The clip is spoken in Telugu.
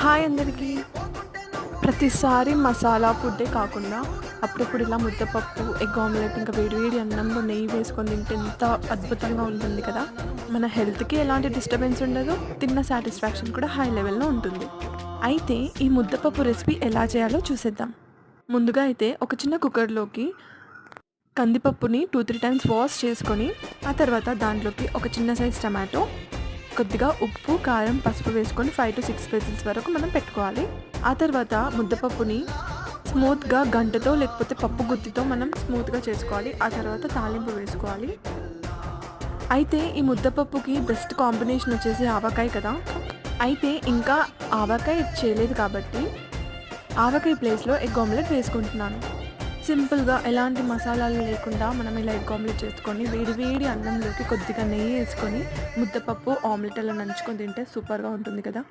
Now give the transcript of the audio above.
హాయ్ అందరికీ. ప్రతిసారి మసాలా ఫుడ్డే కాకుండా అప్పుడప్పుడు ఇలా ముద్దపప్పు, ఎగ్ ఆమ్లెట్ ఇంకా వేడి వేడి అన్నంలో నెయ్యి వేసుకొని తింటే ఎంత అద్భుతంగా ఉంటుంది కదా! మన హెల్త్‌కి ఎలాంటి డిస్టర్బెన్స్ ఉండదు. తిన్న సాటిస్ఫాక్షన్ కూడా హై లెవెల్‌లో ఉంటుంది. అయితే ఈ ముద్దపప్పు రెసిపీ ఎలా చేయాలో చూసేద్దాం. ముందుగా అయితే ఒక చిన్న కుక్కర్‌లోకి కందిపప్పుని 2, 3 టైమ్స్ వాష్ చేసుకొని, ఆ తర్వాత దాంట్లోకి ఒక చిన్న సైజ్ టమాటో, కొద్దిగా ఉప్పు, కారం, పసుపు వేసుకొని 5-6 విజిల్స్ వరకు మనం పెట్టుకోవాలి. ఆ తర్వాత ముద్దపప్పుని స్మూత్‌గా గంటెతో లేకపోతే పప్పు గుత్తితో మనం స్మూత్‌గా చేసుకోవాలి. ఆ తర్వాత తాలింపు వేసుకోవాలి. అయితే ఈ ముద్దపప్పుకి బెస్ట్ కాంబినేషన్ వచ్చేసి ఆవకాయ కదా! అయితే ఇంకా ఆవకాయ చేయలేదు కాబట్టి ఆవకాయ ప్లేస్‌లో ఎగ్ ఆమ్లెట్ వేసుకుంటున్నాను. సింపుల్‌గా ఎలాంటి మసాలాలు లేకుండా మనం ఇలా ఎగ్ ఆమ్లెట్ చేసుకొని వేడి వేడి అన్నంలోకి కొద్దిగా నెయ్యి ఏసుకొని ముద్దపప్పు, ఆమ్లెట్ అలా నంచుకొని తింటే సూపర్‌గా ఉంటుంది కదా!